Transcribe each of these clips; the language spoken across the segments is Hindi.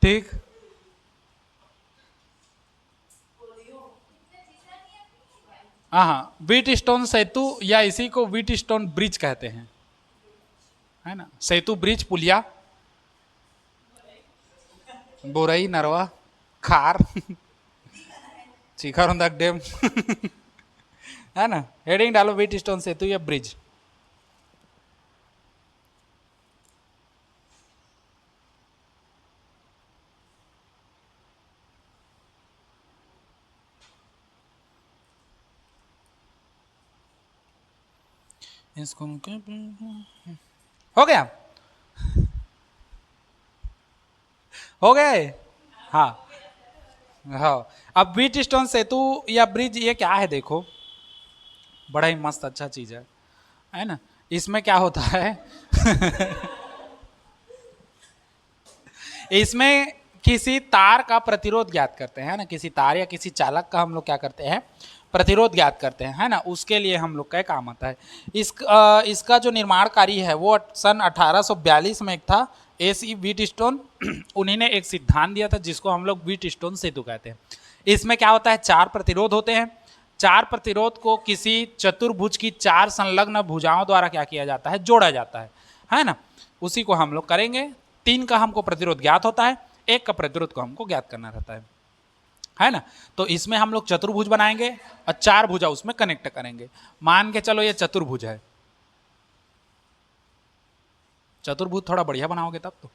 ठीक। हाँ हाँ, व्हीट स्टोन सेतु या इसी को व्हीट स्टोन ब्रिज कहते हैं, है ना। सेतु, ब्रिज, पुलिया, बोरई, नरवा, खार, चिखरंदक डैम है ना। हेडिंग डालो व्हीट स्टोन सेतु या ब्रिज। इसको हो गया, हो गए। हाँ हाँ। अब व्हीट स्टोन सेतु या ब्रिज ये क्या है देखो, बड़ा ही मस्त अच्छा चीज है ना। इसमें क्या होता है इसमें किसी तार का प्रतिरोध ज्ञात करते हैं ना, किसी तार या किसी चालक का हम लोग क्या करते हैं, प्रतिरोध ज्ञात करते हैं, है ना। उसके लिए हम लोग का काम आता है। इसका जो निर्माणकारी है वो सन 1842 में एक था, एसी व्हीट स्टोन उन्हीं ने एक सिद्धांत दिया था जिसको हम लोग व्हीट स्टोन सेतु कहते हैं। इसमें क्या होता है, चार प्रतिरोध होते हैं। चार प्रतिरोध को किसी चतुर्भुज की चार संलग्न भुजाओं द्वारा क्या किया जाता है, जोड़ा जाता है ना। उसी को हम लोग करेंगे। तीन का हमको प्रतिरोध ज्ञात होता है, एक का प्रतिरोध को हमको ज्ञात करना रहता है ना। तो इसमें हम लोग चतुर्भुज बनाएंगे और चार भुजा उसमें कनेक्ट करेंगे। मान के चलो ये चतुर्भुज है, चतुर्भुज थोड़ा बढ़िया बनाओगे तब तो।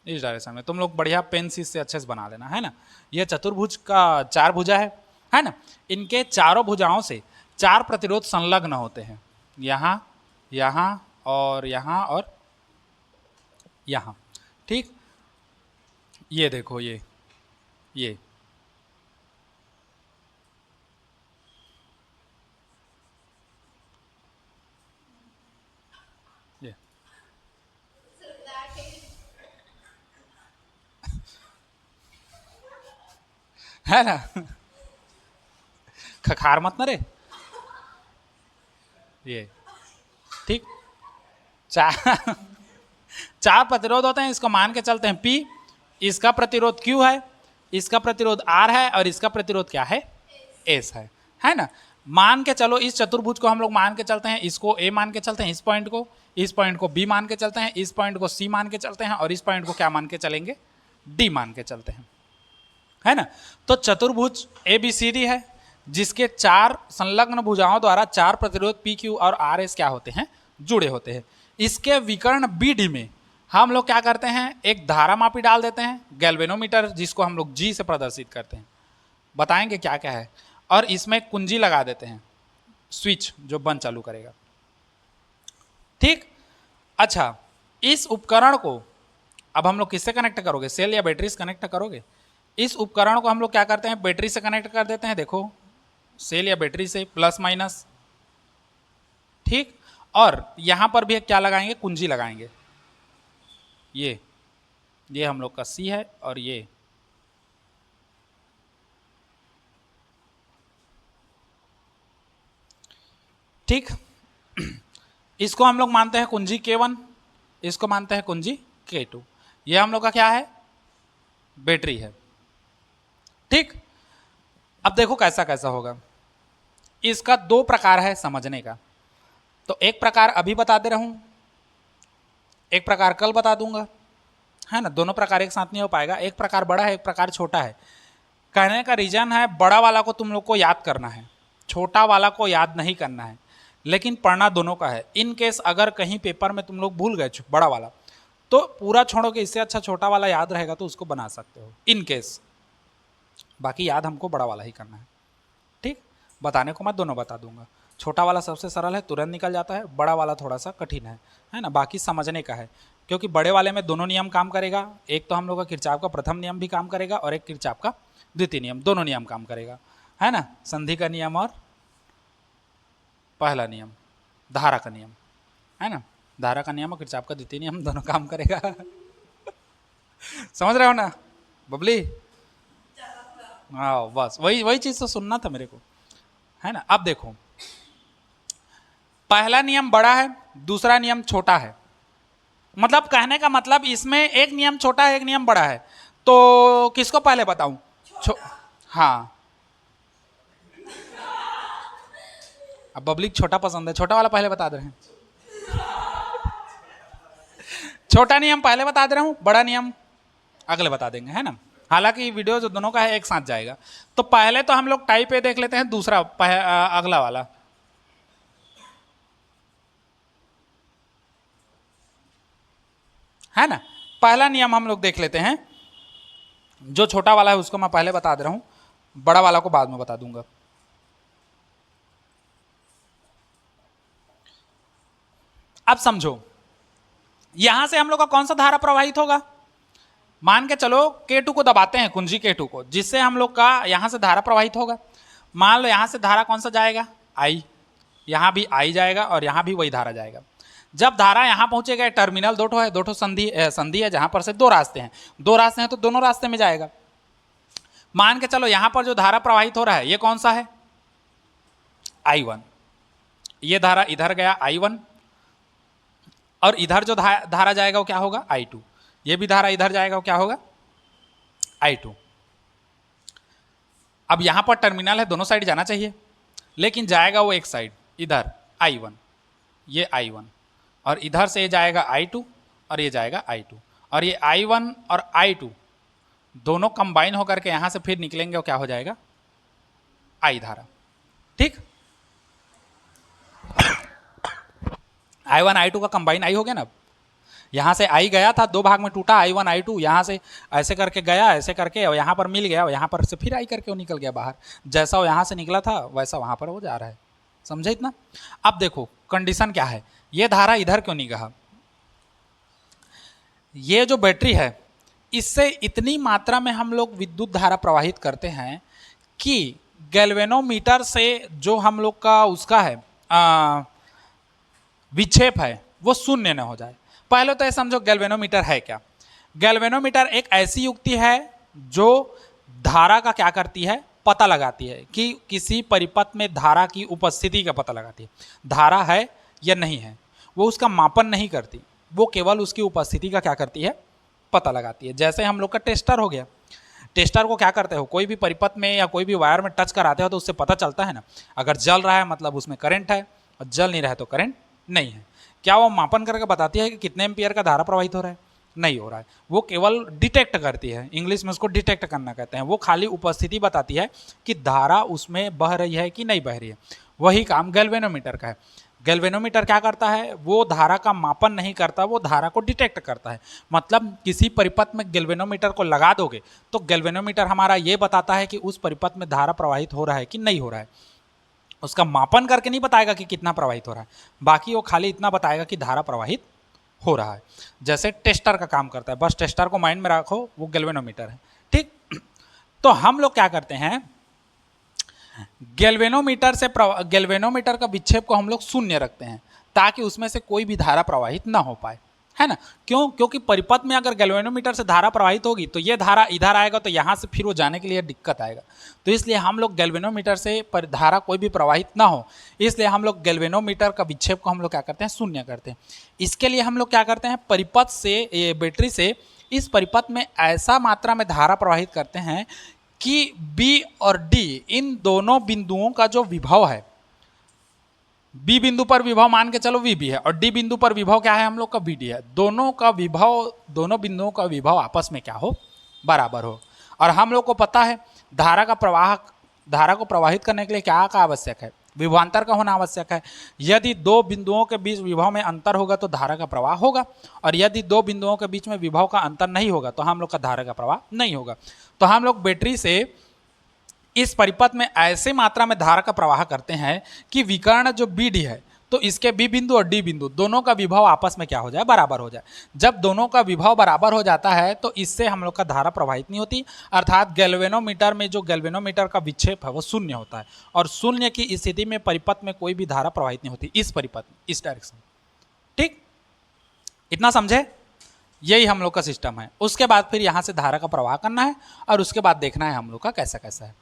इस डायरेक्शन में तुम लोग बढ़िया पेन से अच्छे से बना लेना, है ना। यह चतुर्भुज का चार भुजा है ना। इनके चारों भुजाओं से चार प्रतिरोध संलग्न होते हैं, यहाँ, यहाँ और यहाँ और यहाँ। ठीक, ये देखो ये ये है ना खखार मत न रे। ये ठीक, चार चार प्रतिरोध होते हैं, इसको मान के चलते हैं P। इसका प्रतिरोध Q है, इसका प्रतिरोध R है और इसका प्रतिरोध क्या है, S है ना। मान के चलो इस चतुर्भुज को हम लोग मान के चलते हैं, इसको A मान के चलते हैं, इस पॉइंट को B मान के चलते हैं, इस पॉइंट को C मान के चलते हैं और इस पॉइंट को क्या मान के चलेंगे, D मान के चलते हैं, है ना। तो चतुर्भुज ABCD है जिसके चार संलग्न भुजाओं द्वारा चार प्रतिरोध PQ और RS क्या होते हैं, जुड़े होते हैं। इसके विकर्ण BD में हम लोग क्या करते हैं, एक धारा मापी डाल देते हैं, गैल्वेनोमीटर, जिसको हम लोग G से प्रदर्शित करते हैं, बताएंगे क्या क्या है। और इसमें कुंजी लगा देते हैं, स्विच जो बंद चालू करेगा। ठीक, अच्छा, इस उपकरण को अब हम लोग किससे कनेक्ट करोगे, सेल या बैटरी से कनेक्ट करोगे। इस उपकरण को हम लोग क्या करते हैं, बैटरी से कनेक्ट कर देते हैं। देखो, सेल या बैटरी से प्लस माइनस, ठीक। और यहां पर भी क्या लगाएंगे, कुंजी लगाएंगे। ये हम लोग का C है और ये ठीक। इसको हम लोग मानते हैं कुंजी K1, इसको मानते हैं कुंजी K2। ये हम लोग का क्या है, बैटरी है। ठीक, अब देखो कैसा कैसा होगा। इसका दो प्रकार है समझने का, तो एक प्रकार अभी बता दे रहा हूं, एक प्रकार कल बता दूंगा, है ना। दोनों प्रकार एक साथ नहीं हो पाएगा, एक प्रकार बड़ा है, एक प्रकार छोटा है। कहने का रीजन है, बड़ा वाला को तुम लोग को याद करना है, छोटा वाला को याद नहीं करना है, लेकिन पढ़ना दोनों का है। इन केस अगर कहीं पेपर में तुम लोग भूल गए बड़ा वाला, तो पूरा छोड़ोगे, इससे अच्छा छोटा वाला याद रहेगा तो उसको बना सकते हो इन केस। बाकी याद हमको बड़ा वाला ही करना है, ठीक। बताने को मैं दोनों बता दूंगा। छोटा वाला सबसे सरल है, तुरंत निकल जाता है, बड़ा वाला थोड़ा सा कठिन है ना। बाकी समझने का है, क्योंकि बड़े वाले में दोनों नियम काम करेगा। एक तो हम लोग का किरचॉफ का प्रथम नियम भी काम करेगा और एक किरचॉफ का द्वितीय नियम, दोनों नियम काम करेगा, है ना। संधि का नियम और पहला नियम, धारा का नियम, है ना। धारा का नियम और किरचॉफ का द्वितीय नियम दोनों काम करेगा समझ रहे हो ना बबली। हाँ, बस वही वही चीज़ तो सुनना था मेरे को, है ना। अब देखो, पहला नियम बड़ा है, दूसरा नियम छोटा है। मतलब कहने का मतलब इसमें एक नियम छोटा है, एक नियम बड़ा है। तो किसको पहले बताऊं? हाँ, अब पब्लिक छोटा पसंद है, छोटा वाला पहले बता दे रहे हैं। छोटा नियम पहले बता दे रहा हूं, बड़ा नियम अगले बता देंगे, है ना। हालांकि वीडियो जो दोनों का है एक साथ जाएगा। तो पहले तो हम लोग टाइप ए देख लेते हैं, दूसरा अगला वाला। है ना। पहला नियम हम लोग देख लेते हैं, जो छोटा वाला है उसको मैं पहले बता दे रहा हूं, बड़ा वाला को बाद में बता दूंगा। अब समझो, यहां से हम लोग का कौन सा धारा प्रवाहित होगा? मान के चलो K2 को दबाते हैं, कुंजी K2 को, जिससे हम लोग का यहां से धारा प्रवाहित होगा। मान लो यहां से धारा कौन सा जाएगा? I। यहां भी I जाएगा और यहां भी वही धारा जाएगा। जब धारा यहां पहुंचेगा, टर्मिनल दो ठो है, दो ठो संधि है, जहां पर से दो रास्ते हैं, दो रास्ते हैं तो दोनों रास्ते में जाएगा। मान के चलो यहां पर जो धारा प्रवाहित हो रहा है ये कौन सा है? I1। ये धारा इधर गया I1, और इधर जो धारा जाएगा वो क्या होगा? I2। ये भी धारा इधर जाएगा वो क्या होगा? I2। अब यहां पर टर्मिनल है, दोनों साइड जाना चाहिए, लेकिन जाएगा वो एक साइड इधर I1, ये I1, और इधर से ये जाएगा I2 और ये जाएगा I2, और ये I1 और I2 दोनों कंबाइन होकर के यहां से फिर निकलेंगे और क्या हो जाएगा? I धारा। ठीक, I1 I2 का कंबाइन I हो गया ना। यहां से I गया था, दो भाग में टूटा, I1 I2, यहां से ऐसे करके गया, ऐसे करके, और यहां पर मिल गया, और यहां पर से फिर I करके वो निकल गया बाहर। जैसा वो यहां से निकला था वैसा वहां पर वो जा रहा है। समझे इतना? अब देखो कंडीशन क्या है, ये धारा इधर क्यों नहीं गया? ये जो बैटरी है इससे इतनी मात्रा में हम लोग विद्युत धारा प्रवाहित करते हैं कि गैल्वेनोमीटर से जो हम लोग का उसका है विक्षेप है वो शून्य न हो जाए। पहले तो ये समझो गैल्वेनोमीटर है क्या। गैल्वेनोमीटर एक ऐसी युक्ति है जो धारा का क्या करती है? पता लगाती है कि किसी परिपथ में धारा की उपस्थिति का पता लगाती है। धारा है या नहीं है, वो उसका मापन नहीं करती, वो केवल उसकी उपस्थिति का क्या करती है? पता लगाती है। जैसे हम लोग का टेस्टर हो गया, टेस्टर को क्या करते हो? कोई भी परिपथ में या कोई भी वायर में टच कराते हो तो उससे पता चलता है ना, अगर जल रहा है मतलब उसमें करंट है, और जल नहीं रहा है तो करंट नहीं है। क्या वो मापन करके बताती है कि कितने एम्पियर का धारा प्रवाहित हो रहा है? नहीं हो रहा है। वो केवल डिटेक्ट करती है, इंग्लिश में उसको डिटेक्ट करना कहते हैं। वो खाली उपस्थिति बताती है कि धारा उसमें बह रही है कि नहीं बह रही है। वही काम गैल्वेनोमीटर का है। गैल्वेनोमीटर क्या करता है? वो धारा का मापन नहीं करता, वो धारा को डिटेक्ट करता है। मतलब किसी परिपथ में गैल्वेनोमीटर को लगा दोगे तो गैल्वेनोमीटर हमारा ये बताता है कि उस परिपथ में धारा प्रवाहित हो रहा है कि नहीं हो रहा है। उसका मापन करके नहीं बताएगा कि कितना प्रवाहित हो रहा है, बाकी वो खाली इतना बताएगा कि धारा प्रवाहित हो रहा है। जैसे टेस्टर का काम करता है, बस टेस्टर को माइंड में रखो, वो गैल्वेनोमीटर है। ठीक, तो हम लोग क्या करते हैं, गैल्वेनोमीटर का विक्षेप को हम लोग शून्य रखते हैं ताकि उसमें से कोई भी धारा प्रवाहित ना हो पाए, है ना। क्यों? क्योंकि परिपथ में अगर गैल्वेनोमीटर से धारा प्रवाहित होगी तो ये धारा इधर आएगा तो यहाँ से फिर वो जाने के लिए दिक्कत आएगा। तो इसलिए हम लोग गैल्वेनोमीटर से धारा कोई भी प्रवाहित ना हो, इसलिए हम लोग गैल्वेनोमीटर का विक्षेप को हम लोग क्या करते हैं? शून्य करते हैं। इसके लिए हम लोग क्या करते हैं? परिपथ से, बैटरी से इस परिपथ में ऐसा मात्रा में धारा प्रवाहित करते हैं कि बी और डी इन दोनों बिंदुओं का जो विभव है, बी बिंदु पर विभव मान के चलो VB है, और डी बिंदु पर विभव क्या है? हम लोग का VD है। दोनों का विभव, दोनों बिंदुओं का विभव आपस में क्या हो? बराबर हो। और हम लोग को पता है धारा को प्रवाहित करने के लिए क्या का आवश्यक है? विभवांतर का होना आवश्यक है। यदि दो बिंदुओं के बीच विभव में अंतर होगा तो धारा का प्रवाह होगा, और यदि दो बिंदुओं के बीच में विभव का अंतर नहीं होगा तो हम लोग का धारा का प्रवाह नहीं होगा। तो हम लोग बैटरी से इस परिपथ में ऐसे मात्रा में धारा का प्रवाह करते हैं कि विकर्ण जो BD है तो इसके B बिंदु और D बिंदु दोनों का विभव आपस में क्या हो जाए? बराबर हो जाए। जब दोनों का विभव बराबर हो जाता है तो इससे हम लोग का धारा प्रवाहित नहीं होती, अर्थात गैल्वेनोमीटर में जो गैल्वेनोमीटर का विक्षेप है वो शून्य होता है, और शून्य की स्थिति में परिपथ में कोई भी धारा प्रवाहित नहीं होती इस परिपथ में, इस डायरेक्शन। ठीक, इतना समझे? यही हम लोग का सिस्टम है। उसके बाद फिर यहाँ से धारा का प्रवाह करना है और उसके बाद देखना है हम लोग का कैसा कैसा है।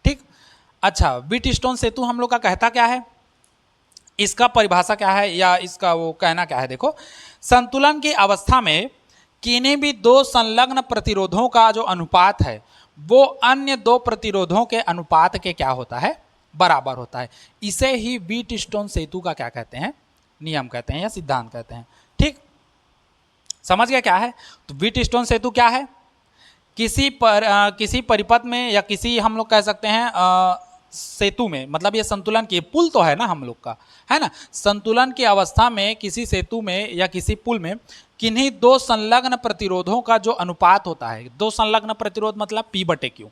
ठीक, अच्छा, व्हीटस्टोन सेतु हम लोग का कहता क्या है, इसका परिभाषा क्या है या इसका वो कहना क्या है, देखो, संतुलन की अवस्था में किन्हीं भी दो संलग्न प्रतिरोधों का जो अनुपात है वो अन्य दो प्रतिरोधों के अनुपात के क्या होता है, बराबर होता है। इसे ही व्हीटस्टोन सेतु का क्या कहते हैं, नियम कहते हैं या सिद्धांत कहते हैं। ठीक, समझ गया क्या है। तो व्हीटस्टोन सेतु क्या है, किसी परिपथ में या किसी हम लोग कह सकते हैं सेतु में, मतलब ये संतुलन की पुल तो है ना हम लोग का, है ना, संतुलन की अवस्था में किसी सेतु में या किसी पुल में किन्हीं दो संलग्न प्रतिरोधों का जो अनुपात होता है, दो संलग्न प्रतिरोध मतलब P/Q,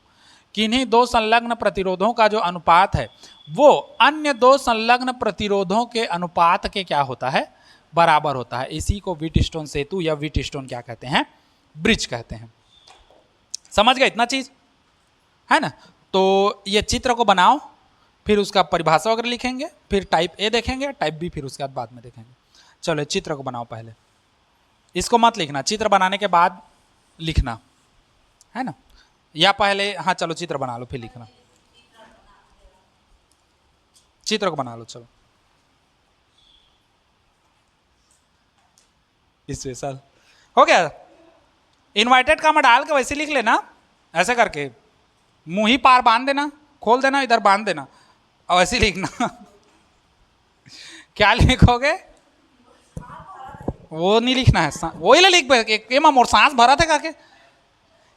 किन्हीं दो संलग्न प्रतिरोधों का जो अनुपात है वो अन्य दो संलग्न प्रतिरोधों के अनुपात के क्या होता है, बराबर होता है। इसी को व्हीटस्टोन सेतु या व्हीटस्टोन क्या कहते हैं, ब्रिज कहते हैं। समझ गए इतना चीज, है ना। तो ये चित्र को बनाओ, फिर उसका परिभाषा वगैरह लिखेंगे, फिर टाइप ए देखेंगे, टाइप बी फिर उसके बाद में देखेंगे। चलो चित्र को बनाओ, पहले इसको मत लिखना, चित्र बनाने के बाद लिखना, है ना, या पहले, हाँ चलो चित्र बना लो फिर लिखना। चित्र को बना लो, चलो स्पेशल हो गया। इन्वाइटेड का मैं डाल के वैसे लिख लेना, ऐसे करके मुंह ही पार बांध देना, खोल देना, इधर बांध देना और ऐसे लिखना। क्या लिखोगे, वो नहीं लिखना है, वही ले लिख एक मोर सांस भरा था करके।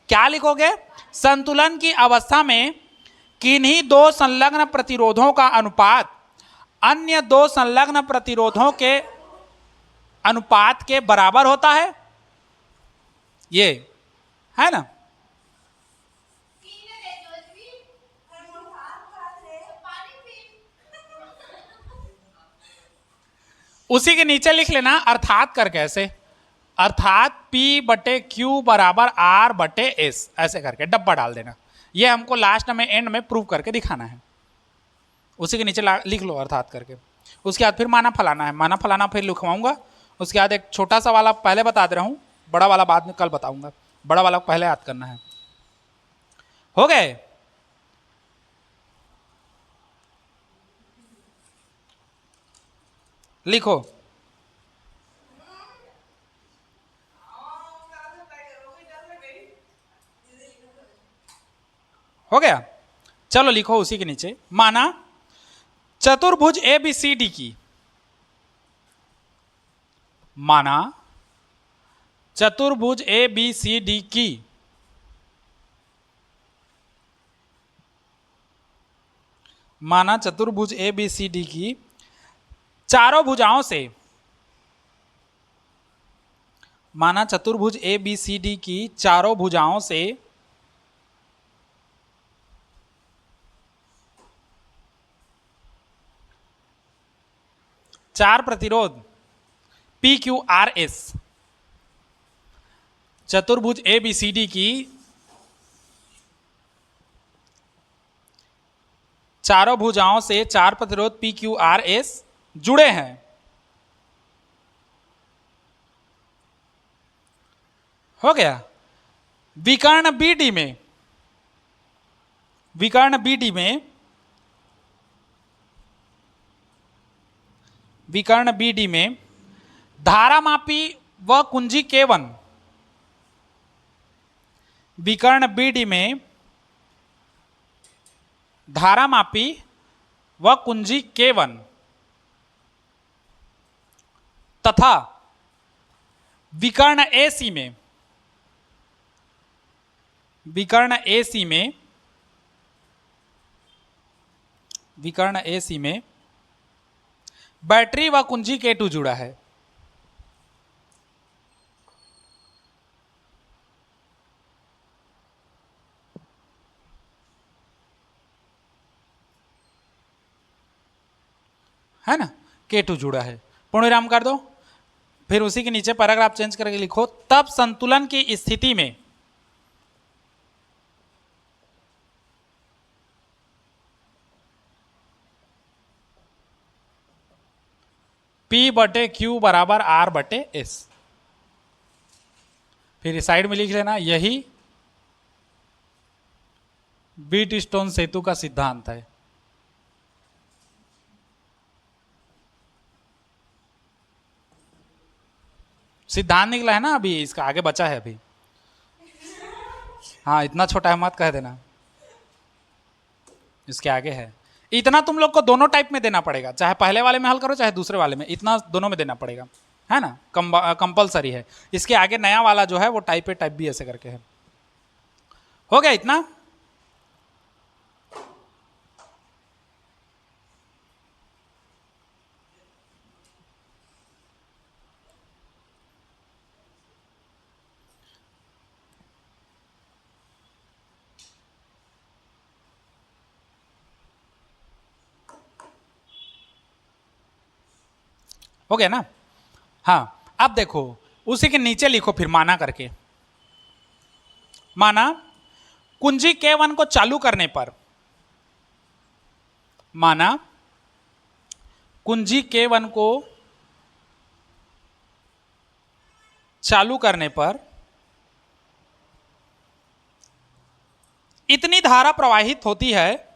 क्या लिखोगे, संतुलन की अवस्था में किन्हीं दो संलग्न प्रतिरोधों का अनुपात अन्य दो संलग्न प्रतिरोधों के अनुपात के बराबर होता है, ये है ना। उसी के नीचे लिख लेना अर्थात करके, ऐसे अर्थात P/Q बराबर R/S, ऐसे करके डब्बा डाल देना। ये हमको लास्ट में एंड में प्रूव करके दिखाना है। उसी के नीचे लिख लो अर्थात करके। उसके बाद फिर माना फलाना है, माना फलाना फिर लिखवाऊंगा। उसके बाद एक छोटा सा वाला पहले बता दे रहा हूँ, बड़ा वाला बाद में कल बताऊंगा। बड़ा वाला पहले याद करना है। हो गए, लिखो। हो गया, चलो लिखो उसी के नीचे। माना चतुर्भुज ABCD की, माना चतुर्भुज ABCD की माना चतुर्भुज ABCD की चारों भुजाओं से, माना चतुर्भुज ABCD की चारों भुजाओं से चार प्रतिरोध PQRS, चतुर्भुज ABCD की चारों भुजाओं से चार प्रतिरोध PQRS जुड़े हैं। हो गया। विकर्ण BD में, विकर्ण BD में, विकर्ण BD में धारामापी व कुंजी K1, विकर्ण BD में धारामापी व कुंजी K1 तथा विकर्ण AC में, विकर्ण AC में, विकर्ण AC में बैटरी व कुंजी K2 जुड़ा है। है ना, K2 जुड़ा है। पूर्ण विराम कर दो, फिर उसी के नीचे पैराग्राफ चेंज करके लिखो, तब संतुलन की स्थिति में P/Q बराबर R/S। फिर साइड में लिख लेना, यही व्हीटस्टोन सेतु का सिद्धांत है। सिद्धांत निकला है ना अभी, इसका आगे बचा है अभी। हाँ इतना छोटा है मत कह देना, इसके आगे है। इतना तुम लोग को दोनों टाइप में देना पड़ेगा, चाहे पहले वाले में हल करो चाहे दूसरे वाले में, इतना दोनों में देना पड़ेगा, है ना, कंपलसरी है। इसके आगे नया वाला जो है वो टाइप ए टाइप बी ऐसे करके है। हो गया इतना? हो गया ना? हाँ अब देखो उसी के नीचे लिखो फिर माना करके। माना कुंजी K1 को चालू करने पर, माना कुंजी K1 को चालू करने पर इतनी धारा प्रवाहित होती है,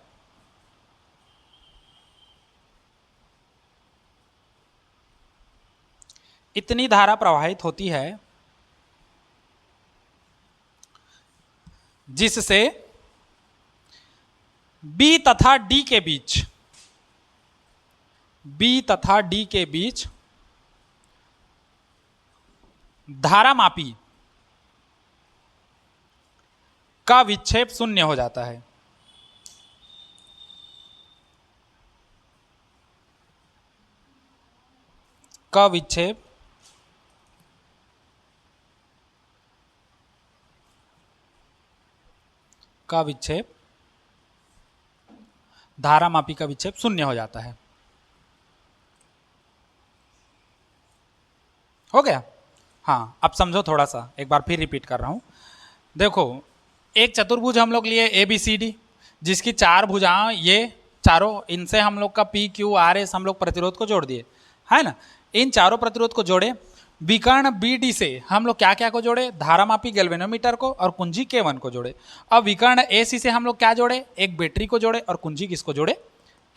इतनी धारा प्रवाहित होती है जिससे B तथा D के बीच, B तथा D के बीच धारामापी का विक्षेप शून्य हो जाता है। का विक्षेप का विक्षेप धारामापी का विक्षेप शून्य हो जाता है। हो गया? हाँ अब समझो थोड़ा सा, एक बार फिर रिपीट कर रहा हूं। देखो एक चतुर्भुज हम लोग लिए ABCD, जिसकी चार भुजाएं ये चारों, इनसे हम लोग का PQRS हम लोग प्रतिरोध को जोड़ दिए, है ना। इन चारों प्रतिरोध को जोड़े, विकर्ण BD से हम लोग क्या क्या को जोड़े, धारामापी गैल्वेनोमीटर को और कुंजी K1 को जोड़े। अब विकर्ण AC से हम लोग क्या जोड़े, एक बैटरी को जोड़े और कुंजी किसको जोड़े,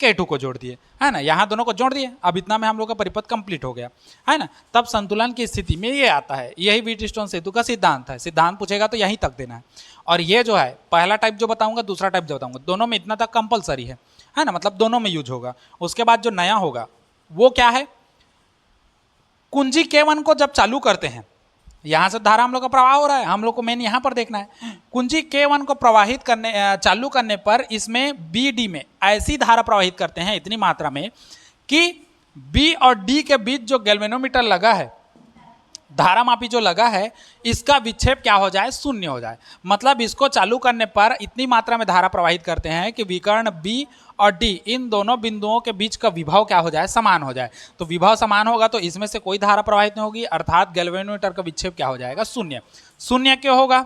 K2 को जोड़ दिए, है ना। यहाँ दोनों को जोड़ दिए, अब इतना में हम लोग का परिपथ कंप्लीट हो गया, है ना। तब संतुलन की स्थिति में ये आता है, यही व्हीटस्टोन सेतु का सिद्धांत है। सिद्धांत पूछेगा तो यहीं तक देना है। और ये जो है पहला टाइप जो बताऊंगा, दूसरा टाइप जो बताऊंगा, दोनों में इतना तक कंपलसरी है ना, मतलब दोनों में यूज होगा। उसके बाद जो नया होगा वो क्या है, कुंजी K1 को जब चालू करते हैं, यहां से धारा हम लोग का प्रवाह हो रहा है, हम लोग को मेन यहां पर देखना है। कुंजी K1 को प्रवाहित करने चालू करने पर इसमें BD में ऐसी धारा प्रवाहित करते हैं इतनी मात्रा में कि B और D के बीच जो गैल्वेनोमीटर लगा है, धारामापी जो लगा है, इसका विक्षेप क्या हो जाए, शून्य हो जाए। मतलब इसको चालू करने पर इतनी मात्रा में धारा प्रवाहित करते हैं कि विकर्ण B और D इन दोनों बिंदुओं के बीच का विभव क्या हो जाए, समान हो जाए। तो विभव समान होगा तो इसमें से कोई धारा प्रवाहित नहीं होगी, अर्थात गैल्वेनोमीटर का विक्षेप क्या हो जाएगा, शून्य। शून्य क्यों होगा,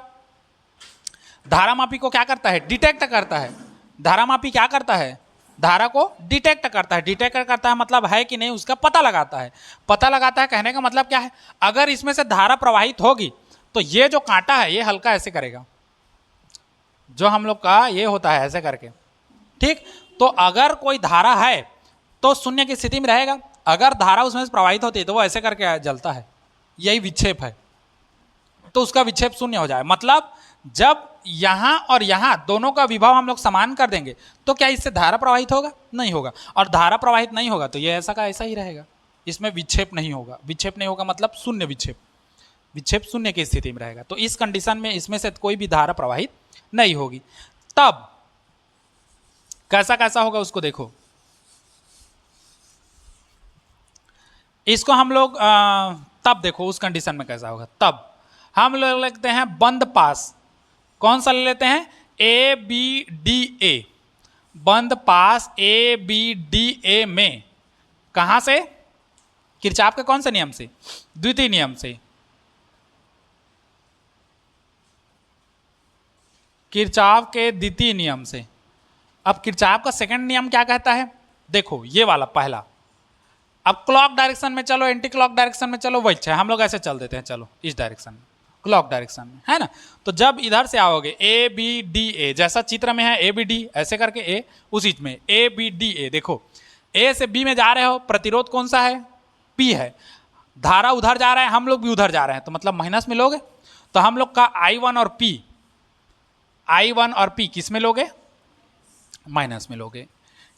धारामापी को क्या करता है, डिटेक्ट करता है। धारामापी क्या करता है, धारा को डिटेक्ट करता है। डिटेक्ट करता है मतलब है कि नहीं उसका पता लगाता है। पता लगाता है कहने का मतलब क्या है, अगर इसमें से धारा प्रवाहित होगी तो ये जो कांटा है ये हल्का ऐसे करेगा, जो हम लोग का ये होता है ऐसे करके, ठीक। तो अगर कोई धारा है तो शून्य की स्थिति में रहेगा, अगर धारा उसमें से प्रवाहित होती है तो वो ऐसे करके जलता है, यही विक्षेप है, तो उसका विक्षेप शून्य हो जाए। मतलब जब यहां और यहां दोनों का विभव हम लोग समान कर देंगे तो क्या इससे धारा प्रवाहित होगा, नहीं होगा। और धारा प्रवाहित नहीं होगा तो ये ऐसा का ऐसा ही रहेगा, इसमें विक्षेप नहीं होगा। विक्षेप नहीं होगा मतलब शून्य विक्षेप, विक्षेप शून्य की स्थिति में रहेगा। तो इस कंडीशन में इसमें से कोई भी धारा प्रवाहित नहीं होगी। तब कैसा कैसा होगा उसको देखो, इसको हम लोग तब देखो उस कंडीशन में कैसा होगा। तब हम लोग लिखते हैं बंद पास, कौन सा ले लेते हैं, ABDA, बंद पास ABDA में, कहां से, किरचॉफ के कौन से नियम से, द्वितीय नियम से। किरचॉफ के द्वितीय नियम से। अब किरचॉफ का सेकंड नियम क्या कहता है, देखो ये वाला पहला। अब क्लॉक डायरेक्शन में चलो, एंटी क्लॉक डायरेक्शन में चलो, वही है, हम लोग ऐसे चल देते हैं, चलो इस डायरेक्शन में, क्लॉक डायरेक्शन में, है ना। तो जब इधर से आओगे ABDA, जैसा चित्र में है ABD ऐसे करके A, उसी में ABDA, देखो A से B में जा रहे हो, प्रतिरोध कौन सा है, P है। धारा उधर जा रहा है, हम लोग भी उधर जा रहे हैं, तो मतलब माइनस में लोगे। तो हम लोग का I1 और P किस में लोगे? माइनस में लोगे।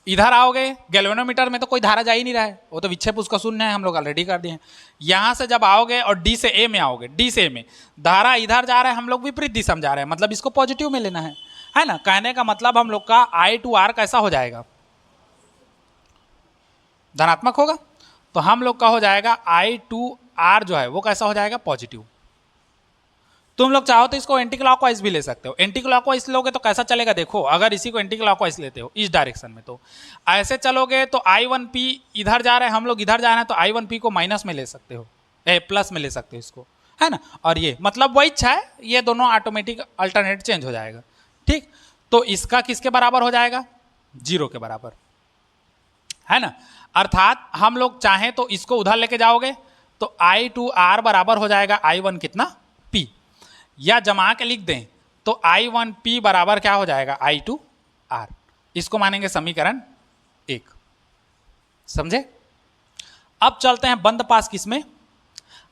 इधर आओगे, गैल्वेनोमीटर में तो कोई धारा जा ही नहीं रहा है, वो तो विक्षेप उसका शून्य है, हम लोग ऑलरेडी कर दिए हैं। यहां से जब आओगे और डी से ए में आओगे, डी से ए में धारा इधर जा रहा है, हम लोग विपरीत दिशा में जा रहे हैं, मतलब इसको पॉजिटिव में लेना है ना। कहने का मतलब हम लोग का I2R कैसा हो जाएगा? धनात्मक होगा। तो हम लोग का हो जाएगा I2R जो है वो कैसा हो जाएगा? पॉजिटिव। तुम लोग चाहो तो इसको एंटी क्लॉकवाइज भी ले सकते हो। एंटी क्लॉकवाइज लोगे तो कैसा चलेगा देखो, अगर इसी को एंटी क्लॉकवाइज लेते हो इस डायरेक्शन में, तो ऐसे चलोगे तो I1P इधर जा रहे हैं, हम लोग इधर जा रहे हैं, तो I1P को माइनस में ले सकते हो, प्लस में ले सकते हो इसको, है ना। और ये मतलब वही इच्छा है, ये दोनों ऑटोमेटिक अल्टरनेट चेंज हो जाएगा, ठीक। तो इसका किसके बराबर हो जाएगा? 0 के बराबर, है ना। अर्थात हम लोग चाहें तो इसको उधर लेके जाओगे तो I2R बराबर हो जाएगा I1 कितना? P, या जमा के लिख दें तो I1P बराबर क्या हो जाएगा? I2R। इसको मानेंगे समीकरण 1, समझे। अब चलते हैं बंद पास किसमें।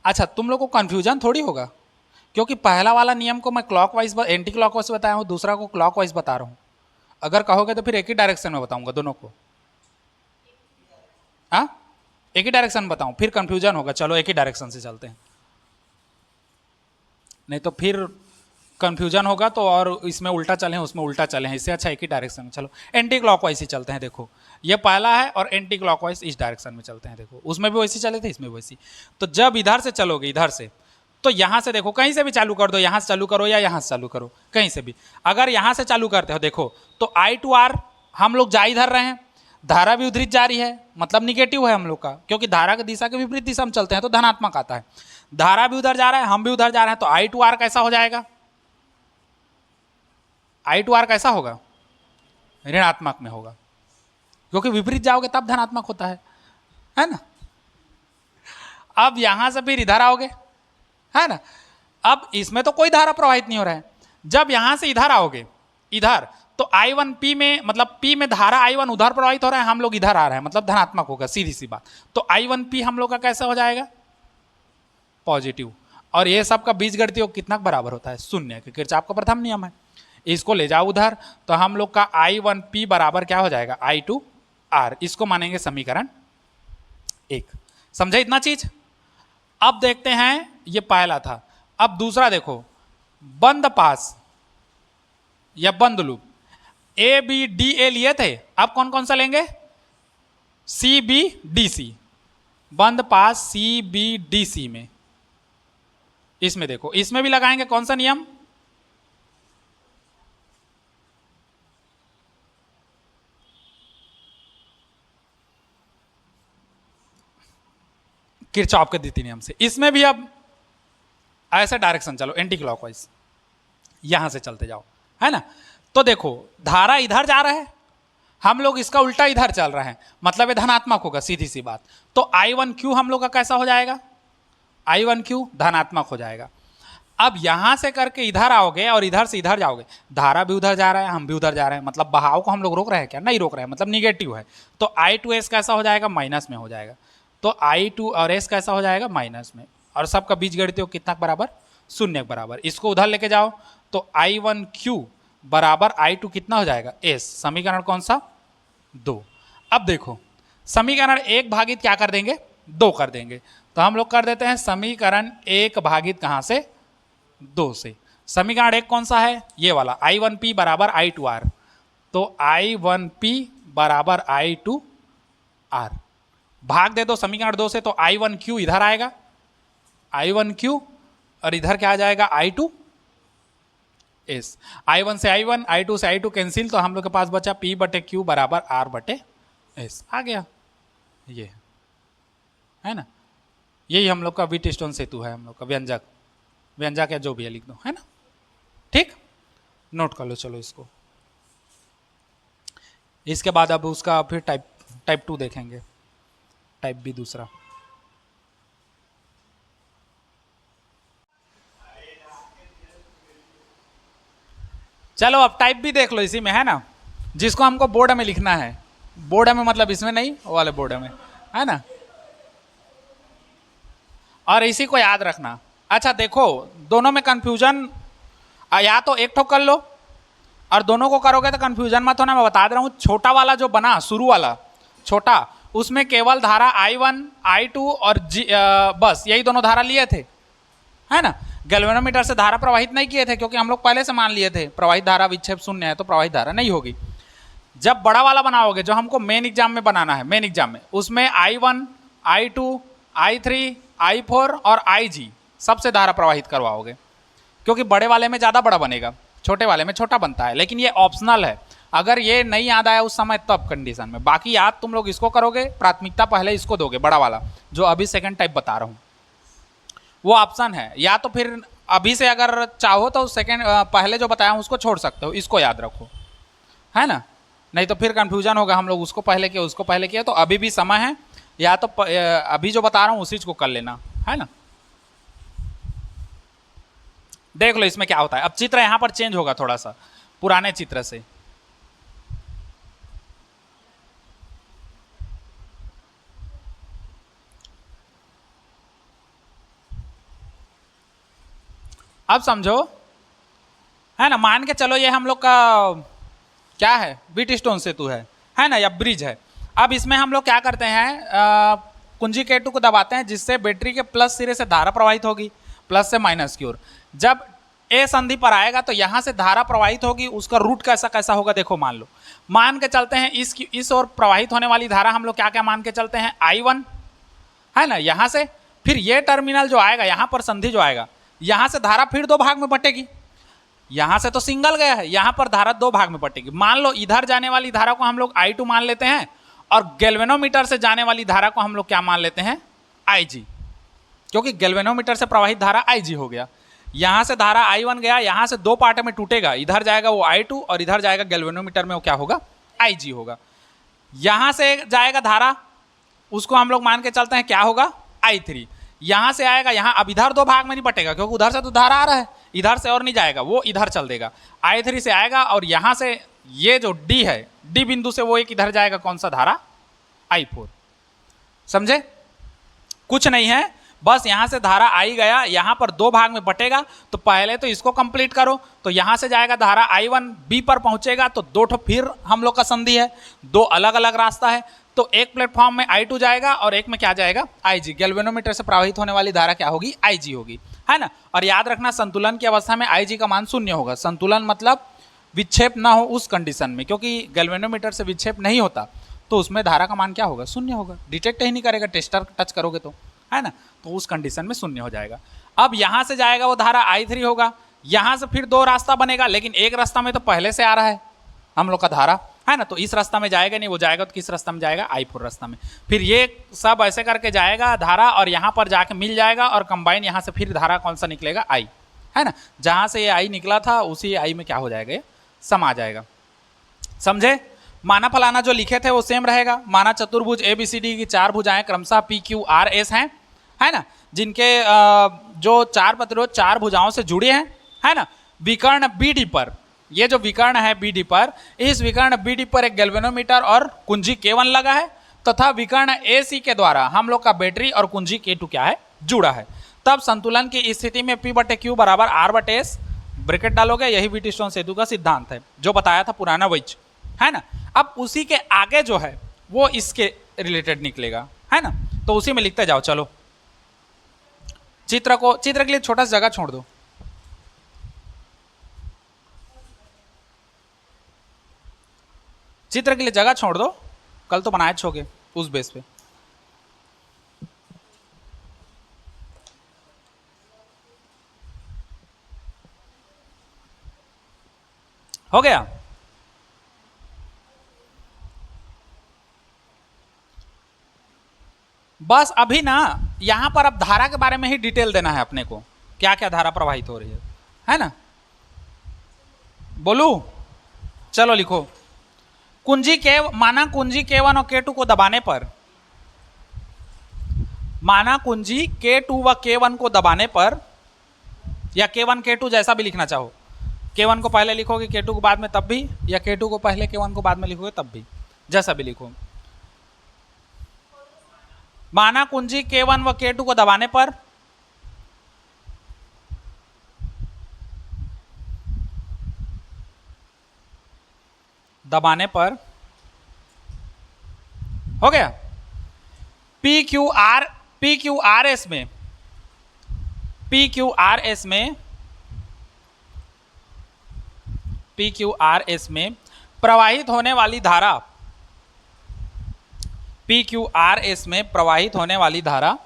अच्छा, तुम लोग को कंफ्यूजन थोड़ी होगा, क्योंकि पहला वाला नियम को मैं क्लॉकवाइज एंटी क्लॉकवाइज बताया हूँ, दूसरा को क्लॉकवाइज बता रहा हूँ। अगर कहोगे तो फिर एक ही डायरेक्शन में बताऊंगा दोनों को। हाँ, एक ही डायरेक्शन बताऊं, फिर कंफ्यूजन होगा। चलो एक ही डायरेक्शन से चलते हैं, नहीं तो फिर कंफ्यूजन होगा, तो और इसमें उल्टा चले हैं उसमें उल्टा चले हैं, इससे अच्छा एक ही डायरेक्शन में चलो। एंटी क्लॉकवाइज ही चलते हैं। देखो ये पहला है और एंटी क्लॉकवाइज इस डायरेक्शन में चलते हैं। देखो उसमें भी वैसे चले थे, इसमें भी वैसी। तो जब इधर से चलोगे, इधर से, तो यहाँ से देखो कहीं से भी चालू कर दो, यहाँ से चालू करो या यहाँ से चालू करो, कहीं से भी। अगर यहाँ से चालू करते हो देखो तो I2R हम लोग जा इधर रहे हैं, धारा भी उधरित जा रही है, मतलब निगेटिव है हम लोग का, क्योंकि धारा की दिशा के विपरीत दिशा में चलते हैं तो धनात्मक आता है। धारा भी उधर जा रहा है, हम भी उधर जा रहे हैं, तो I2R कैसा हो जाएगा? I2R कैसा होगा? ऋणात्मक में होगा, क्योंकि विपरीत जाओगे तब धनात्मक होता है ना। अब यहां से फिर इधर आओगे, है ना। अब इसमें तो कोई धारा प्रवाहित नहीं हो रहा है। जब यहां से इधर आओगे, इधर, तो I1P में, मतलब P में धारा I1 उधर प्रवाहित हो रहा है, हम लोग इधर आ रहे हैं, मतलब धनात्मक होगा, सीधी सी बात। तो I1P हम लोग का कैसा हो जाएगा? पॉजिटिव। और ये सब का बीजगणितीय योग कितना बराबर होता है? 0, क्योंकि किरचॉफ का प्रथम नियम है। इसको ले जाओ उधर, तो हम लोग का I1P बराबर क्या हो जाएगा? I2R। इसको मानेंगे समीकरण 1। समझे इतना चीज? अब देखते हैं, ये पहला था। अब दूसरा देखो, बंद पास या बंद लूप। ABDA लिए थे, अब कौन कौन सा लेंगे? CBDC। बंद पास CBDC में, इसमें देखो, इसमें भी लगाएंगे कौन सा नियम? किरचॉफ के द्वितीय नियम से। इसमें भी अब ऐसा डायरेक्शन चलो, एंटी क्लॉकवाइज, यहां से चलते जाओ, है ना। तो देखो धारा इधर जा रहा है, हम लोग इसका उल्टा इधर चल रहे हैं, मतलब ये धनात्मक होगा, सीधी सी बात। तो I1Q हम लोग का कैसा हो जाएगा? I1Q धनात्मक हो जाएगा। अब यहां से करके इधर आओगे और इधर से इधर जाओगे, धारा भी उधर जा रहा है, हम भी उधर जा रहे हैं, मतलब बहाव को हम लोग रोक रहे हैं क्या? नहीं रोक रहे हैं, मतलब निगेटिव है। तो I2S कैसा हो जाएगा? माइनस में हो जाएगा। तो I2 और S कैसा हो जाएगा? माइनस में। और सबका बीजगणितीय कितना बराबर? 0 के बराबर। इसको उधर लेके जाओ तो I1Q बराबर I2 कितना हो जाएगा? S। समीकरण कौन सा? 2। अब देखो समीकरण 1 भागित क्या कर देंगे? 2 कर देंगे। तो हम लोग कर देते हैं समीकरण 1 भागित कहां से? 2 से। समीकरण 1 कौन सा है? ये वाला, I1P बराबर I2R। तो I1P बराबर I2R। भाग दे दो समीकरण 2 से, तो I1Q इधर आएगा, I1Q, और इधर क्या आ जाएगा? I2S। I1 से I1, I2 से I2 कैंसिल, तो हम लोग के पास बचा P बटे Q बराबर R बटे S। आ गया, ये है ना। यही हम लोग का व्हीटस्टोन सेतु है, हम लोग का व्यंजक, व्यंजक या जो भी है लिख दो, है ना। ठीक, नोट कर लो। चलो इसको, इसके बाद अब उसका फिर टाइप 2 देखेंगे, टाइप बी दूसरा। चलो अब टाइप बी देख लो, इसी में है ना, जिसको हमको बोर्ड में लिखना है। बोर्ड में मतलब इसमें नहीं, वो वाले बोर्ड में, है ना। और इसी को याद रखना। अच्छा देखो, दोनों में कंफ्यूजन या तो एक ठोक कर लो और दोनों को करोगे तो कंफ्यूजन मत होना। मैं बता दे रहा हूँ, छोटा वाला जो बना शुरू वाला छोटा, उसमें केवल धारा I1 I2 और बस यही दोनों धारा लिए थे, है ना। गैल्वेनोमीटर से धारा प्रवाहित नहीं किए थे, क्योंकि हम लोग पहले से मान लिए थे प्रवाहित धारा विक्षेप शून्य है तो प्रवाहित धारा नहीं होगी। जब बड़ा वाला बनाओगे, जो हमको मेन एग्जाम में बनाना है, मेन एग्जाम में, उसमें I1 I2 I3 I4 और IG सबसे धारा प्रवाहित करवाओगे, क्योंकि बड़े वाले में ज़्यादा बड़ा बनेगा, छोटे वाले में छोटा बनता है। लेकिन ये ऑप्शनल है, अगर ये नहीं याद आया उस समय तब कंडीशन में। बाकी याद तुम लोग इसको करोगे, प्राथमिकता पहले इसको दोगे, बड़ा वाला जो अभी सेकंड टाइप बता रहा हूँ वो ऑप्शन है। या तो फिर अभी से अगर चाहो तो सेकंड पहले जो बताया हूँ उसको छोड़ सकते हो, इसको याद रखो, है ना। नहीं तो फिर कंफ्यूजन होगा, हम लोग उसको पहले किया उसको पहले किया। तो अभी भी समय है, या तो अभी जो बता रहा हूँ उसी को कर लेना, है ना। देख लो इसमें क्या होता है। अब चित्र यहां पर चेंज होगा थोड़ा सा पुराने चित्र से। अब समझो, है ना। मान के चलो ये हम लोग का क्या है, व्हीटस्टोन सेतु है ना, या ब्रिज है। अब इसमें हम लोग क्या करते हैं, कुंजी K2 को दबाते हैं, जिससे बैटरी के प्लस सिरे से धारा प्रवाहित होगी, प्लस से माइनस की ओर। जब ए संधि पर आएगा तो यहां से धारा प्रवाहित होगी, उसका रूट कैसा कैसा होगा देखो। मान के चलते हैं इस ओर प्रवाहित होने वाली धारा हम लोग क्या क्या मान के चलते हैं, I1, है ना। यहां से फिर ये टर्मिनल जो आएगा, यहां पर संधि जो आएगा, यहां से धारा फिर दो भाग में बटेगी। यहां से तो सिंगल गया है, यहां पर धारा दो भाग में बटेगी। मान लो इधर जाने वाली धारा को हम लोग I2 मान लेते हैं, और गैल्वेनोमीटर से जाने वाली धारा को हम लोग क्या मान लेते हैं, IG, क्योंकि गैल्वेनोमीटर से प्रवाहित धारा IG हो गया। यहां से धारा I1 गया, यहां से दो पार्ट में टूटेगा, इधर जाएगा वो I2 और इधर जाएगा गैल्वेनोमीटर में वो क्या होगा, IG होगा। यहां से जाएगा धारा, उसको हम लोग मान के चलते हैं क्या होगा, I3। यहां से आएगा यहाँ, अब इधर दो भाग में नहीं बटेगा क्योंकि उधर से तो धारा आ रहा है, इधर से और नहीं जाएगा, वो इधर चल देगा। I3 से आएगा और यहां से ये जो D है, D बिंदु से वो एक इधर जाएगा, कौन सा धारा, I4। समझे, कुछ नहीं है, बस यहां से धारा आई गया, यहां पर दो भाग में बटेगा। तो पहले तो इसको कंप्लीट करो, तो यहां से जाएगा धारा I1 B पर पहुंचेगा, तो दो ठो फिर हम लोग का संधि है, दो अलग अलग रास्ता है। तो एक प्लेटफॉर्म में I2 जाएगा और एक में क्या जाएगा, IG। गैल्वेनोमीटर से प्रवाहित होने वाली धारा क्या होगी, IG होगी, है ना। और याद रखना, संतुलन की अवस्था में IG का मान शून्य होगा। संतुलन मतलब विक्षेप ना हो उस कंडीशन में, क्योंकि गैल्वेनोमीटर से विक्षेप नहीं होता तो उसमें धारा का मान क्या होगा, शून्य होगा। डिटेक्ट ही नहीं करेगा, टेस्टर टच करोगे तो, है ना। तो उस कंडीशन में शून्य हो जाएगा। अब यहां से जाएगा वो धारा I3 होगा, यहां से फिर दो रास्ता बनेगा, लेकिन एक रास्ता में तो पहले से आ रहा है हम लोग का धारा, है ना। तो इस रास्ता में जाएगा नहीं, वो जाएगा तो किस रास्ता में जाएगा, I4 रास्ता में। फिर ये सब ऐसे करके जाएगा धारा, और यहां पर जाके मिल जाएगा, और कंबाइन यहां से फिर धारा कौन सा निकलेगा, I, है ना। जहां से ये I निकला था उसी I में क्या हो जाएगा, ये समा जाएगा। समझे। माना फलाना जो लिखे थे वो सेम रहेगा। माना चतुर्भुज ABCD की चार भुजाएं क्रमशः PQRS हैं, है ना, जिनके जो चार प्रतिरोध चार भुजाओं से जुड़े हैं, है ना। विकर्ण BD पर, ये जो विकर्ण है BD पर, इस विकर्ण BD पर एक गैल्वेनोमीटर और कुंजी K1 लगा है, तथा विकर्ण AC के द्वारा हम लोग का बैटरी और कुंजी K2 क्या है, जुड़ा है। तब संतुलन की स्थिति में P/Q बराबर R/S ब्रैकेट डालोगे। यही व्हीटस्टोन सेतु का सिद्धांत है जो बताया था पुराना वैच, है ना। अब उसी के आगे जो है वो इसके रिलेटेड निकलेगा, है ना। तो उसी में लिखते जाओ। चलो चित्र के लिए छोटा सा जगह छोड़ दो। चित्र के लिए जगह छोड़ दो, कल तो बनाए छोगे उस बेस पे। हो गया। बस अभी ना यहां पर अब धारा के बारे में ही डिटेल देना है अपने को, क्या क्या धारा प्रवाहित हो रही है ना। बोलू, चलो लिखो। माना कुंजी K1 और K2 को दबाने पर, माना कुंजी K2 व K1 को दबाने पर, या K1 K2 जैसा भी लिखना चाहो, K1 को पहले लिखोगे K2 को बाद में तब भी, या K2 को पहले K1 को बाद में लिखोगे तब भी, जैसा भी लिखो। माना कुंजी K1 व K2 को दबाने पर दबाने पर हो गया। पी क्यू आर एस में प्रवाहित होने वाली धारा PQRS में प्रवाहित होने वाली धारा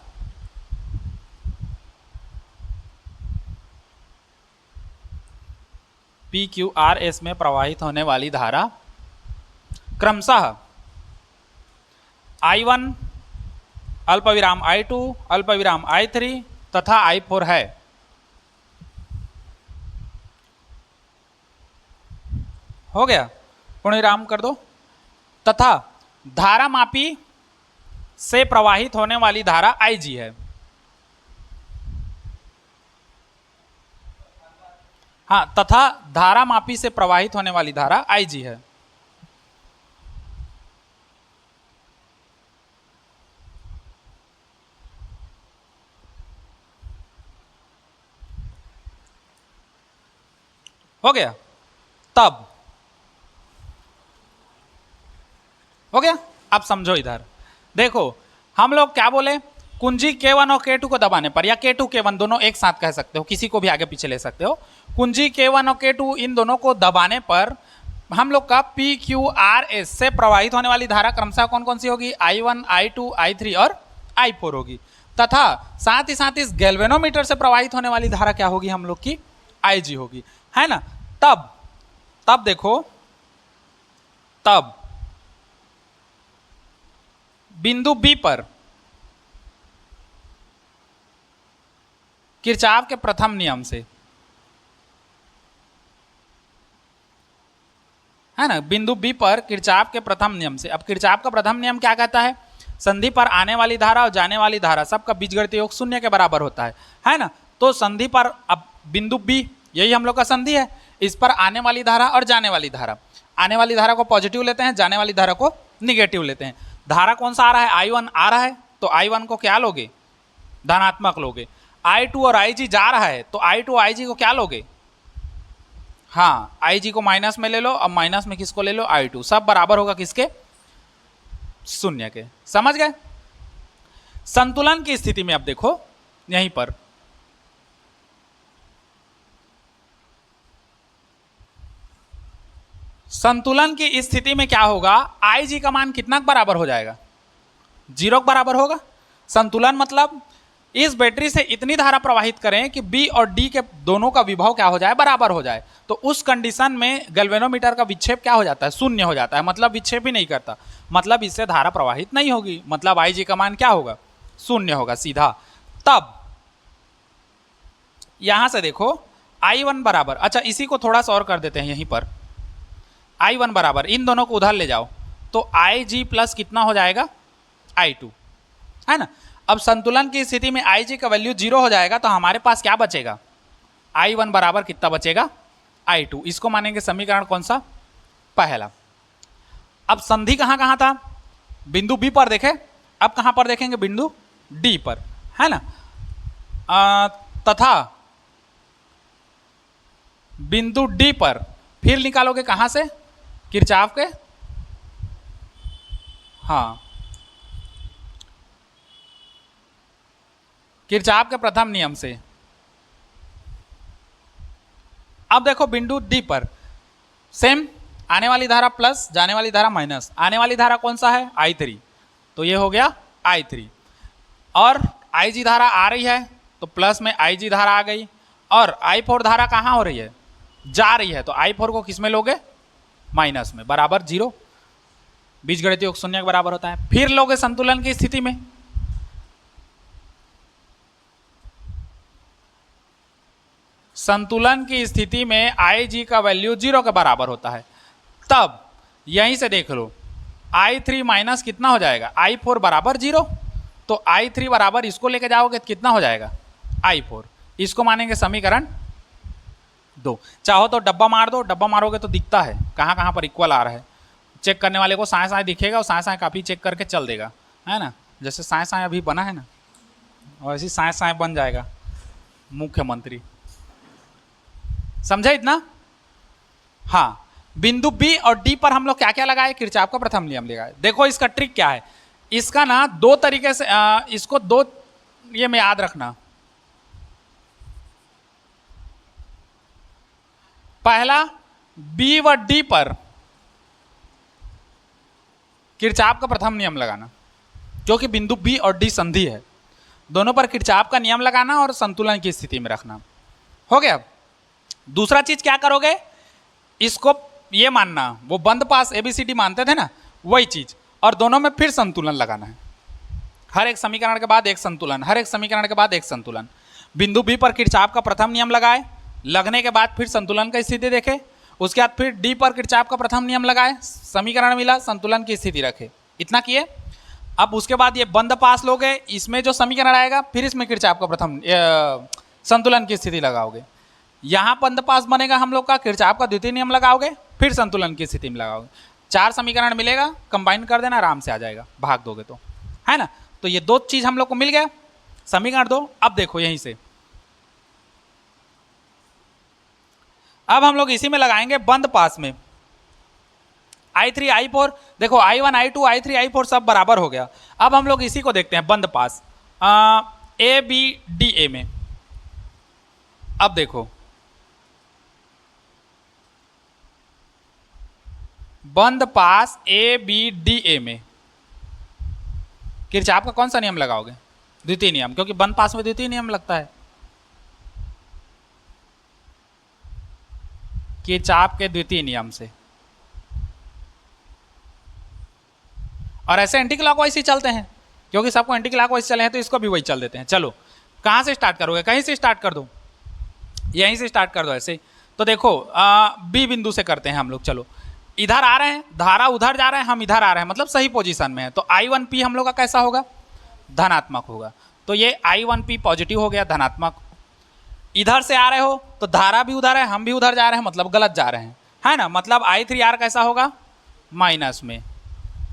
PQRS में प्रवाहित होने वाली धारा क्रमशः I1 अल्पविराम I2 अल्पविराम I3 तथा I4 है। हो गया, पूर्णविराम कर दो। तथा धारा मापी से प्रवाहित होने वाली धारा IG है। हाँ, तथा धारा मापी से प्रवाहित होने वाली धारा IG है। हो गया, तब हो गया। अब समझो, इधर देखो, हम लोग क्या बोले, कुंजी K1 और K2 को दबाने पर, या K2 K1 दोनों एक साथ कह सकते हो, किसी को भी आगे पीछे ले सकते हो। कुंजी K1 और K2 इन दोनों को दबाने पर हम लोग का PQRS से प्रवाहित होने वाली धारा क्रमशः कौन कौन सी होगी, I1 I2 I3 और I4 होगी। तथा साथ ही साथ इस गैल्वेनोमीटर से प्रवाहित होने वाली धारा क्या होगी, हम लोग की IG होगी, है ना। तब देखो, तब बिंदु B पर किरचॉफ के प्रथम नियम से, है ना, बिंदु B पर किरचॉफ के प्रथम नियम से। अब किरचॉफ का प्रथम नियम क्या कहता है, संधि पर आने वाली धारा और जाने वाली धारा सबका बीजगणितीय योग 0 के बराबर होता है ना। तो संधि पर, अब बिंदु B यही हम लोग का संधि है, इस पर आने वाली धारा और जाने वाली धारा, आने वाली धारा को पॉजिटिव लेते हैं, जाने वाली धारा को निगेटिव लेते हैं। धारा कौन सा आ रहा है, I1 आ रहा है, तो I1 को क्या लोगे, धनात्मक लोगे। I2 और IG जा रहा है, तो I2 IG को क्या लोगे, हाँ, IG को माइनस में ले लो। अब माइनस में किसको ले लो, I2। सब बराबर होगा किसके, 0 के। समझ गए। संतुलन की स्थिति में अब देखो, यहीं पर संतुलन की स्थिति में क्या होगा, IG का मान कितना बराबर हो जाएगा, 0 के बराबर होगा। संतुलन मतलब इस बैटरी से इतनी धारा प्रवाहित करें कि B और D के दोनों का विभव क्या हो जाए, बराबर हो जाए। तो उस कंडीशन में गैल्वेनोमीटर का विक्षेप क्या हो जाता है, 0 हो जाता है, मतलब विक्षेप ही नहीं करता, मतलब इससे धारा प्रवाहित नहीं होगी, मतलब IG का मान क्या होगा, 0 होगा सीधा। तब यहां से देखो I1 बराबर, अच्छा इसी को थोड़ा सा और कर देते हैं, यहीं पर I1 बराबर, इन दोनों को उधर ले जाओ, तो IG प्लस कितना हो जाएगा, I2, है ना। अब संतुलन की स्थिति में IG का वैल्यू 0 हो जाएगा, तो हमारे पास क्या बचेगा, I1 बराबर कितना बचेगा, I2। इसको मानेंगे समीकरण कौन सा, पहला। अब संधि कहां कहां था, बिंदु B पर देखे, अब कहां पर देखेंगे, बिंदु D पर, है ना। तथा बिंदु D पर फिर निकालोगे कहां से, किरचॉफ के, हाँ, किरचॉफ के प्रथम नियम से। अब देखो बिंदु D पर सेम, आने वाली धारा प्लस, जाने वाली धारा माइनस। आने वाली धारा कौन सा है, I3, तो ये हो गया I3, और IG धारा आ रही है, तो प्लस में IG धारा आ गई, और I4 धारा कहाँ हो रही है, जा रही है, तो I4 को किस में लोगे, माइनस में, बराबर 0। बीजगणितीय योग 0 के बराबर होता है। फिर लोगे संतुलन की स्थिति में, संतुलन की स्थिति में IG का वैल्यू 0 के बराबर होता है। तब यहीं से देख लो, I3 माइनस कितना हो जाएगा, I4 बराबर 0, तो I3 बराबर इसको लेके जाओगे तो कितना हो जाएगा, I4। इसको मानेंगे समीकरण 2। चाहो तो डब्बा मार दो, डब्बा मारोगे तो दिखता है कहाँ कहाँ पर इक्वल आ रहा है। चेक करने वाले को साए साए दिखेगा, और साए साए काफ़ी चेक करके चल देगा, है ना। जैसे साए साए अभी बना है ना, और ऐसी साए साए बन जाएगा मुख्यमंत्री। समझे इतना, हाँ। बिंदु बी और डी पर हम लोग क्या क्या लगाए, किरचॉफ का प्रथम नियम लगाए। देखो इसका ट्रिक क्या है, इसका ना दो तरीके से इसको दो ये में याद रखना। पहला, बी व डी पर किरचॉफ का प्रथम नियम लगाना, जो कि बिंदु बी और डी संधि है, दोनों पर किरचॉफ का नियम लगाना और संतुलन की स्थिति में रखना। हो गया। दूसरा चीज क्या करोगे, इसको ये मानना, वो बंद पास एबीसीडी मानते थे ना, वही चीज, और दोनों में फिर संतुलन लगाना है। हर एक समीकरण के बाद एक संतुलन, हर एक समीकरण के बाद एक संतुलन। बिंदु बी पर किरचॉफ का प्रथम नियम लगाए, लगने के बाद फिर संतुलन की स्थिति देखे, उसके बाद फिर डी पर किरचॉफ का प्रथम नियम लगाए, समीकरण मिला, संतुलन की स्थिति रखे। इतना किए। अब उसके बाद ये बंद पास लोगे, इसमें जो समीकरण आएगा फिर इसमें किरचॉफ का प्रथम संतुलन की स्थिति लगाओगे। यहाँ बंद पास बनेगा हम लोग का, किरचॉफ का द्वितीय नियम लगाओगे, फिर संतुलन की स्थिति में लगाओगे। 4 समीकरण मिलेगा, कंबाइन कर देना, आराम से आ जाएगा, भाग दोगे तो, है ना। तो ये दो चीज हम लोग को मिल गया, समीकरण दो। अब देखो यहीं से, अब हम लोग इसी में लगाएंगे बंद पास में I3 I4। देखो I1 I2 I3 I4 सब बराबर हो गया। अब हम लोग इसी को देखते हैं बंद पास ए बी डी ए में। अब देखो बंद पास ए बी डी ए में किरचॉफ का कौन सा नियम लगाओगे, द्वितीय नियम, क्योंकि बंद पास में द्वितीय नियम लगता है, किरचॉफ के द्वितीय नियम से। और ऐसे एंटी क्लॉकवाइज ही चलते हैं, क्योंकि सबको एंटी क्लॉकवाइज चले हैं तो इसको भी वही चल देते हैं। चलो कहाँ से स्टार्ट करोगे, कहीं से स्टार्ट कर दो, यहीं से स्टार्ट कर दो ऐसे। तो देखो बी बिंदु से करते हैं हम लोग। चलो इधर आ रहे हैं, धारा उधर जा रहे हैं, हम इधर आ रहे हैं, मतलब सही पोजीशन में है। तो I1P हम लोग का कैसा होगा, धनात्मक होगा। तो ये I1P पॉजिटिव हो गया, धनात्मक। इधर से आ रहे हो तो धारा भी उधर है, हम भी उधर जा रहे हैं, मतलब गलत जा रहे हैं, है ना। मतलब I3R कैसा होगा, माइनस में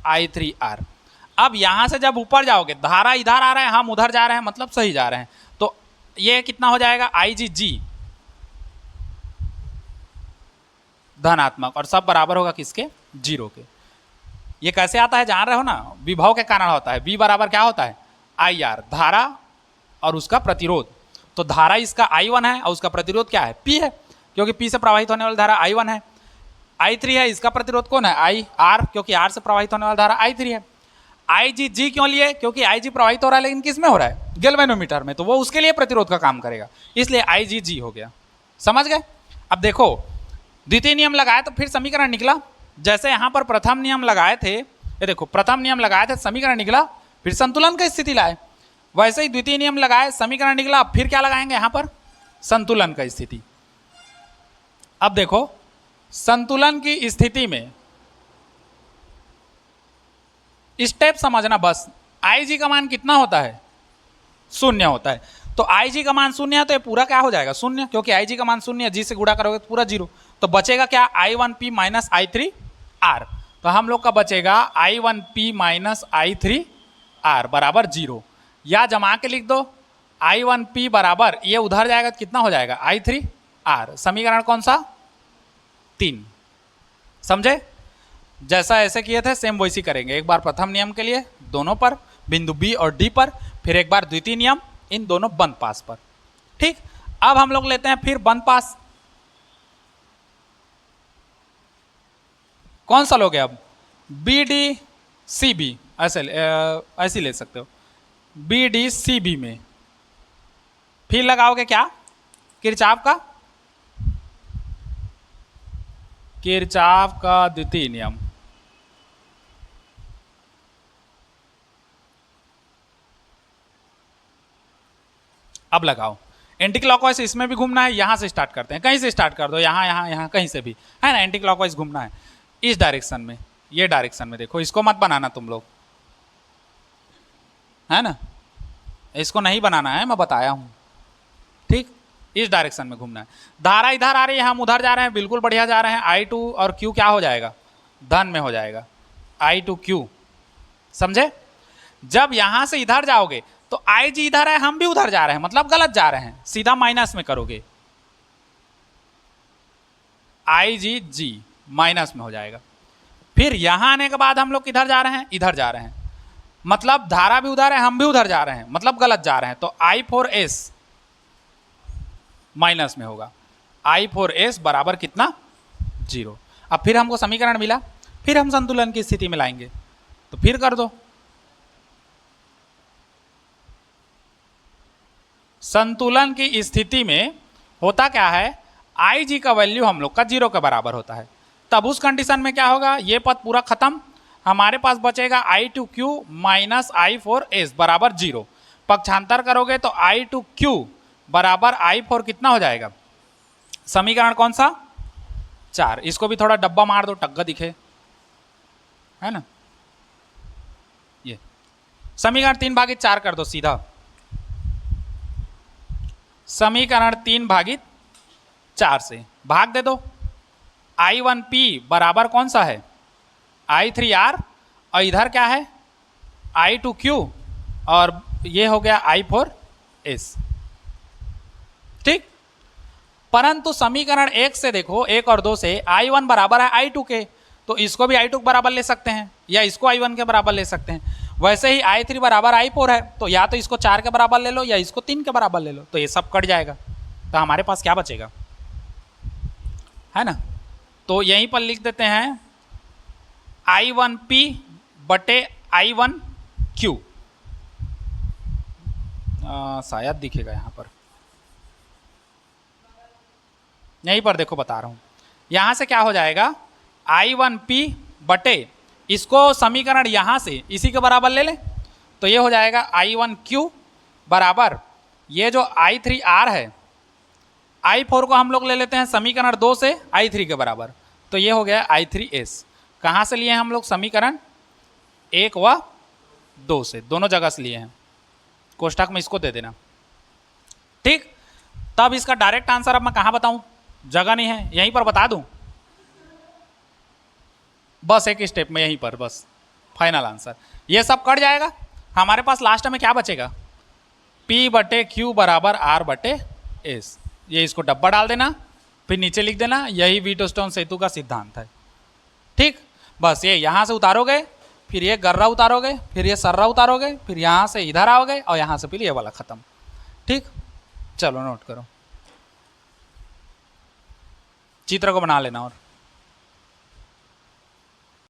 I3R। अब यहां से जब ऊपर जाओगे, धारा इधर आ रहा है, हम उधर जा रहे हैं, मतलब सही जा रहे हैं। तो ये कितना हो जाएगा, IgG धनात्मक, और सब बराबर होगा किसके, 0 के। ये कैसे आता है जान रहे हो ना, विभव के कारण होता है। V बराबर क्या होता है, IR, धारा और उसका प्रतिरोध। तो धारा इसका I1 है और उसका प्रतिरोध क्या है, P है, क्योंकि P से प्रवाहित होने वाली धारा I1 है। I3 है, इसका प्रतिरोध कौन है, IR, क्योंकि R से प्रवाहित होने वाली धारा I3 है। IgG क्यों लिए, क्योंकि Ig प्रवाहित हो रहा है, लेकिन किस में हो रहा है, गैल्वेनोमीटर में, तो वो उसके लिए प्रतिरोध का काम करेगा, इसलिए IgG हो गया। समझ गए। अब देखो द्वितीय नियम लगाए तो फिर समीकरण निकला। जैसे यहाँ पर प्रथम नियम लगाए थे, ये देखो प्रथम नियम लगाए थे, समीकरण निकला, फिर संतुलन की स्थिति लाए। वैसे ही द्वितीय नियम लगाए, समीकरण निकला, फिर क्या लगाएंगे यहाँ पर, संतुलन की स्थिति। अब देखो संतुलन की स्थिति में स्टेप समझना बस। Ig का मान कितना होता है, 0 होता है। तो Ig का मान 0 है तो ये पूरा क्या हो जाएगा, 0, क्योंकि Ig का मान 0 है, G से गुणा करोगे तो पूरा 0। तो बचेगा क्या, I1P माइनस I3R। तो हम लोग का बचेगा I1P माइनस I3R बराबर 0। या जमा के लिख दो, I1P बराबर, ये उधर जाएगा तो कितना हो जाएगा, I3R। समीकरण कौन सा, 3। समझे। जैसा ऐसे किए थे सेम वैसी करेंगे। एक बार प्रथम नियम के लिए दोनों पर, बिंदु बी और डी पर, फिर एक बार द्वितीय नियम इन दोनों बंद पास पर। ठीक। अब हम लोग लेते हैं फिर बंद पास। कौन सा लोगे अब, बी डी सी बी, ऐसे ले सकते हो, बी डी सी बी में फिर लगाओगे क्या, किरचॉफ का द्वितीय नियम। अब लगाओ एंटी क्लॉकवाइज, इसमें भी घूमना है, यहां से स्टार्ट करते हैं, कहीं से स्टार्ट कर दो, यहां यहां यहां कहीं से भी, है ना। एंटी क्लॉकवाइज घूमना है इस डायरेक्शन में, ये डायरेक्शन में। देखो इसको मत बनाना तुम लोग, है ना, इसको नहीं बनाना है, मैं बताया हूं। ठीक, इस डायरेक्शन में घूमना है। धारा इधर आ रही है, हम उधर जा रहे हैं, बिल्कुल बढ़िया जा रहे हैं। I2 और Q क्या हो जाएगा, धन में हो जाएगा, I2Q। समझे। जब यहां से इधर जाओगे तो Ig इधर है, हम भी उधर जा रहे हैं, मतलब गलत जा रहे हैं, सीधा माइनस में करोगे, IgG माइनस में हो जाएगा। फिर यहां आने के बाद हम लोग किधर जा रहे हैं, इधर जा रहे हैं, मतलब धारा भी उधर है, हम भी उधर जा रहे हैं, मतलब गलत जा रहे हैं। तो I4S माइनस में होगा, I4S बराबर कितना, 0। अब फिर हमको समीकरण मिला, फिर हम संतुलन की स्थिति में लाएंगे, तो फिर कर दो। संतुलन की स्थिति में होता क्या है, IG का वैल्यू हम लोग का 0 के बराबर होता है। तब उस कंडीशन में क्या होगा, ये पद पूरा खत्म, हमारे पास बचेगा I2Q माइनस I4S बराबर 0। पक्षांतर करोगे तो I2Q बराबर I4 कितना हो जाएगा, समीकरण कौन सा, 4। इसको भी थोड़ा डब्बा मार दो, टग्गा दिखे, है ना। ये समीकरण 3/4 कर दो सीधा, समीकरण 3/4 से भाग दे दो। I1P बराबर कौन सा है, I3R, और इधर क्या है I2Q, और ये हो गया I4S, ठीक। परंतु समीकरण 1 से देखो, 1 और 2 से I1 बराबर है I2 के, तो इसको भी I2 के बराबर ले सकते हैं, या इसको I1 के बराबर ले सकते हैं। वैसे ही I3 बराबर I4 है, तो या तो इसको 4 के बराबर ले लो या इसको 3 के बराबर ले लो, तो ये सब कट जाएगा। तो हमारे पास क्या बचेगा, है ना। तो यहीं पर लिख देते हैं I1P बटे I1Q, शायद दिखेगा यहाँ पर, यहीं पर देखो बता रहा हूँ। यहाँ से क्या हो जाएगा, I1P बटे, इसको समीकरण यहाँ से इसी के बराबर ले लें, तो ये हो जाएगा I1Q बराबर, ये जो I3R है, I4 को हम लोग ले लेते हैं समीकरण 2 से I3 के बराबर, तो ये हो गया I3S। कहाँ से लिए हैं हम लोग, समीकरण 1 व 2 से, दोनों जगह से लिए हैं। कोष्ठक में इसको दे देना, ठीक। तब इसका डायरेक्ट आंसर अब मैं कहाँ बताऊं, जगह नहीं है, यहीं पर बता दूं, बस एक स्टेप में यहीं पर, बस फाइनल आंसर। ये सब कट जाएगा, हमारे पास लास्ट में क्या बचेगा, P बटे Q बराबर R बटे S। ये इसको डब्बा डाल देना, फिर नीचे लिख देना, यही व्हीटस्टोन सेतु का सिद्धांत है, ठीक। बस ये यहाँ से उतारोगे, फिर ये गर्रा उतारोगे, फिर ये सर्रा उतारोगे, फिर यहाँ से इधर आओगे, और यहाँ से फिर ये वाला खत्म, ठीक। चलो नोट करो, चित्र को बना लेना और